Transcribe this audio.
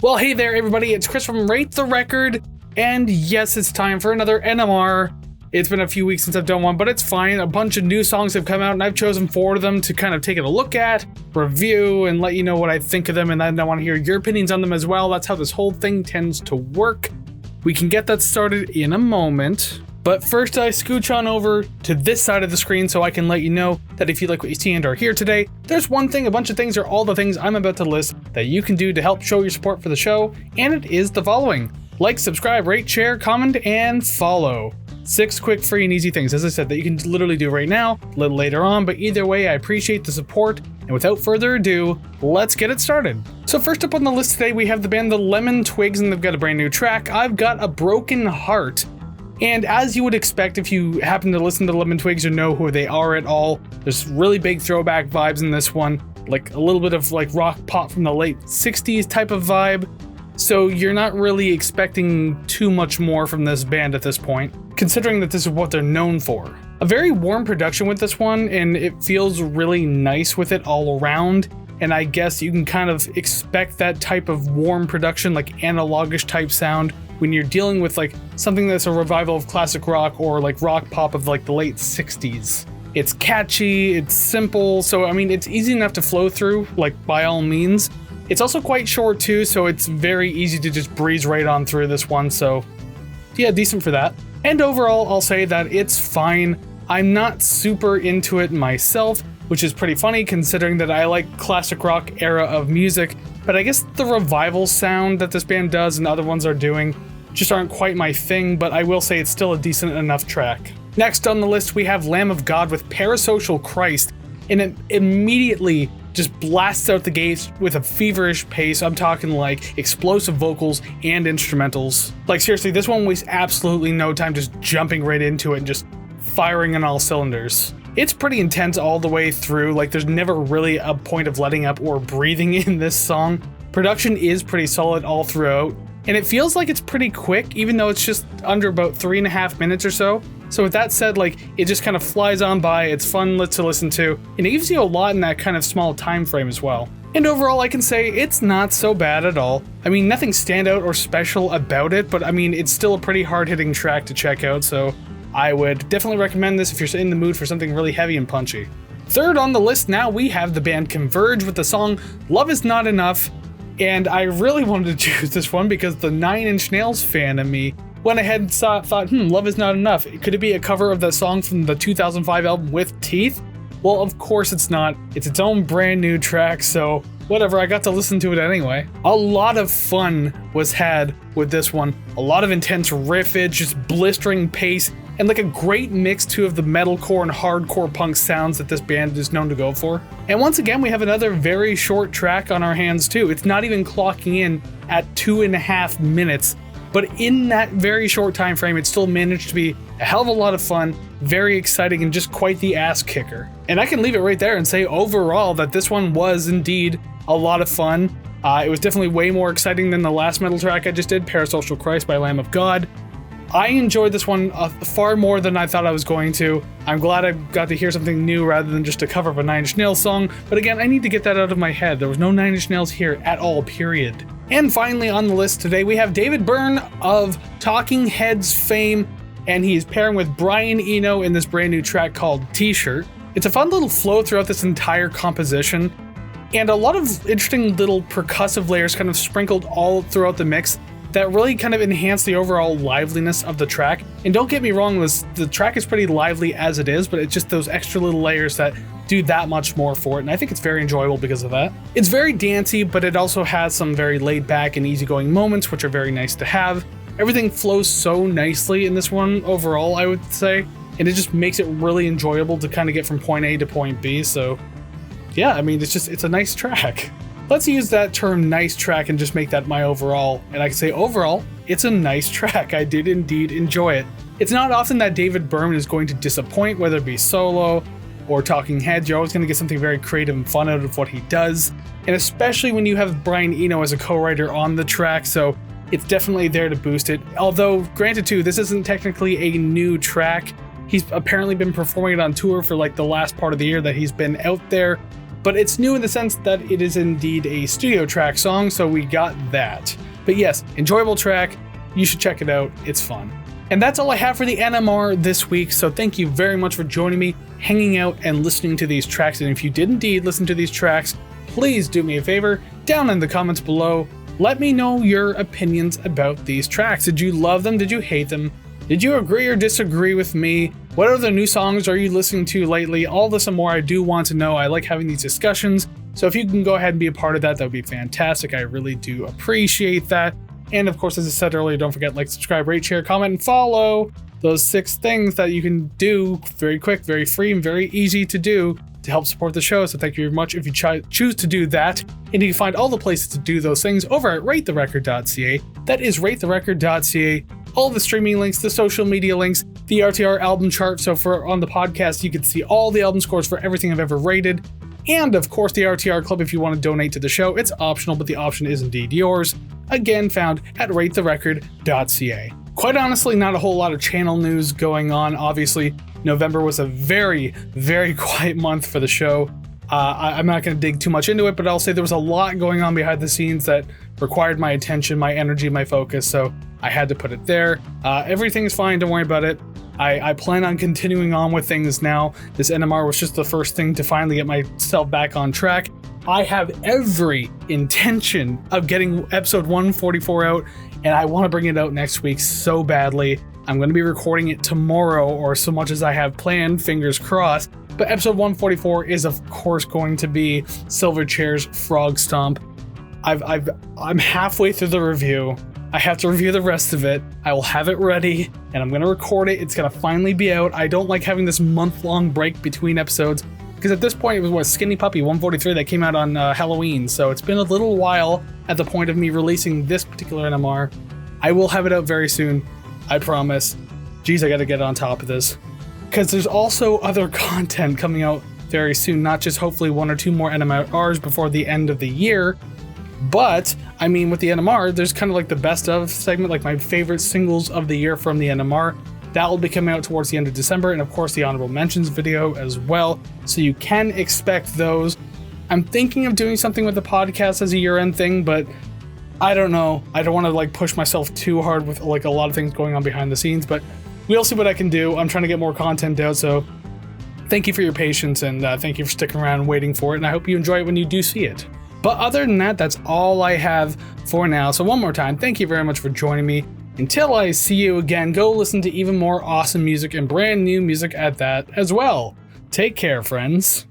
Well, hey there, everybody. It's Chris from Rate the Record. And yes, it's time for another NMR. It's been a few weeks since I've done one, but it's fine. A bunch of new songs have come out, and I've chosen 4 of them to kind of take it a look at, review, and let you know what I think of them. And then I want to hear your opinions on them as well. That's how this whole thing tends to work. We can get that started in a moment. But first, I scooch on over to this side of the screen so I can let you know that if you like what you see and are here today, there's one thing, a bunch of things, or all the things I'm about to list that you can do to help show your support for the show, and it is the following. Like, subscribe, rate, share, comment, and follow. 6 quick, free, and easy things, as I said, that you can literally do right now, a little later on, but either way, I appreciate the support, and without further ado, let's get it started. So first up on the list today, we have the band The Lemon Twigs, and they've got a brand new track, I've Got a Broken Heart. And as you would expect if you happen to listen to Lemon Twigs or know who they are at all, there's really big throwback vibes in this one, like a little bit of like rock pop from the late 60s type of vibe. So you're not really expecting too much more from this band at this point, considering that this is what they're known for. A very warm production with this one, and it feels really nice with it all around. And I guess you can kind of expect that type of warm production, like analogish type sound, when you're dealing with like something that's a revival of classic rock or like rock pop of like the late 60s. It's catchy, it's simple, so I mean it's easy enough to flow through, like by all means. It's also quite short too, so it's very easy to just breeze right on through this one, so yeah, decent for that. And overall, I'll say that it's fine. I'm not super into it myself, which is pretty funny considering that I like classic rock era of music, but I guess the revival sound that this band does and other ones are doing just aren't quite my thing, but I will say it's still a decent enough track. Next on the list, we have Lamb of God with Parasocial Christ, and it immediately just blasts out the gates with a feverish pace. I'm talking like explosive vocals and instrumentals. Like seriously, this one wastes absolutely no time just jumping right into it and just firing on all cylinders. It's pretty intense all the way through, like there's never really a point of letting up or breathing in this song. Production is pretty solid all throughout, and it feels like it's pretty quick, even though it's just under about 3.5 minutes or so. So with that said, like it just kind of flies on by, it's fun to listen to, and it gives you a lot in that kind of small time frame as well. And overall, I can say it's not so bad at all. I mean, nothing standout or special about it, but I mean, it's still a pretty hard-hitting track to check out, so I would definitely recommend this if you're in the mood for something really heavy and punchy. Third on the list now, we have the band Converge with the song Love Is Not Enough, and I really wanted to choose this one because the 9 Inch Nails fan in me went ahead and thought, Love Is Not Enough. Could it be a cover of that song from the 2005 album With Teeth? Well, of course it's not. It's its own brand new track, so whatever, I got to listen to it anyway. A lot of fun was had with this one. A lot of intense riffage, just blistering pace, and like a great mix too of the metalcore and hardcore punk sounds that this band is known to go for. And once again, we have another very short track on our hands too. It's not even clocking in at 2.5 minutes, but in that very short time frame, it still managed to be a hell of a lot of fun, very exciting, and just quite the ass kicker. And I can leave it right there and say overall that this one was indeed a lot of fun. It was definitely way more exciting than the last metal track I just did, Parasocial Christ by Lamb of God. I enjoyed this one far more than I thought I was going to. I'm glad I got to hear something new rather than just a cover of a 9 Inch Nails song, but again, I need to get that out of my head. There was no 9 Inch Nails here at all, period. And finally on the list today, we have David Byrne of Talking Heads fame, and he's pairing with Brian Eno in this brand new track called T-Shirt. It's a fun little flow throughout this entire composition, and a lot of interesting little percussive layers kind of sprinkled all throughout the mix that really kind of enhance the overall liveliness of the track. And don't get me wrong, the track is pretty lively as it is, but it's just those extra little layers that do that much more for it, and I think it's very enjoyable because of that. It's very dancey, but it also has some very laid back and easygoing moments, which are very nice to have. Everything flows so nicely in this one overall, I would say, and it just makes it really enjoyable to kind of get from point A to point B, so yeah, I mean, it's a nice track. Let's use that term nice track and just make that my overall. And I can say overall, it's a nice track. I did indeed enjoy it. It's not often that David Byrne is going to disappoint, whether it be solo or Talking Heads. You're always going to get something very creative and fun out of what he does. And especially when you have Brian Eno as a co-writer on the track, so it's definitely there to boost it. Although, granted too, this isn't technically a new track. He's apparently been performing it on tour for like the last part of the year that he's been out there. but it's new in the sense that it is indeed a studio track song, so we got that. But yes, enjoyable track. You should check it out. It's fun. And that's all I have for the NMR this week, so thank you very much for joining me, hanging out, and listening to these tracks. And if you did indeed listen to these tracks, please do me a favor, down in the comments below, let me know your opinions about these tracks. Did you love them? Did you hate them? Did you agree or disagree with me? What other new songs are you listening to lately? All this and more I do want to know. I like having these discussions, so if you can go ahead and be a part of that, that would be fantastic. I really do appreciate that. And of course, as I said earlier, don't forget, like, subscribe, rate, share, comment, and follow. Those 6 things that you can do very quick, very free, and very easy to do to help support the show. So thank you very much if you choose to do that. And you can find all the places to do those things over at ratetherecord.ca. That is ratetherecord.ca. All the streaming links, the social media links, the RTR album chart. So for on the podcast, you can see all the album scores for everything I've ever rated. And of course, the RTR Club if you want to donate to the show. It's optional, but the option is indeed yours. Again, found at ratetherecord.ca. Quite honestly, not a whole lot of channel news going on. Obviously, November was a very, very quiet month for the show. I'm not going to dig too much into it, but I'll say there was a lot going on behind the scenes that required my attention, my energy, my focus, so I had to put it there. Everything's fine, don't worry about it. I plan on continuing on with things now. This NMR was just the first thing to finally get myself back on track. I have every intention of getting episode 144 out, and I want to bring it out next week so badly. I'm going to be recording it tomorrow, or so much as I have planned, fingers crossed. But episode 144 is of course going to be Silverchair's Frog Stomp. I'm halfway through the review. I have to review the rest of it. I will have it ready, and I'm going to record it. It's going to finally be out. I don't like having this month-long break between episodes, because at this point it was Skinny Puppy 143 that came out on Halloween, so it's been a little while at the point of me releasing this particular NMR. I will have it out very soon, I promise. Geez, I gotta get on top of this. Because there's also other content coming out very soon, not just hopefully 1 or 2 more NMRs before the end of the year, but, I mean, with the NMR, there's kind of like the best of segment, like my favorite singles of the year from the NMR. That will be coming out towards the end of December, and of course the honorable mentions video as well, so you can expect those. I'm thinking of doing something with the podcast as a year-end thing, but I don't know. I don't want to like push myself too hard with like a lot of things going on behind the scenes, but we'll see what I can do. I'm trying to get more content out, so thank you for your patience, and thank you for sticking around and waiting for it, and I hope you enjoy it when you do see it. But other than that, that's all I have for now. So one more time, thank you very much for joining me. Until I see you again, go listen to even more awesome music and brand new music at that as well. Take care, friends.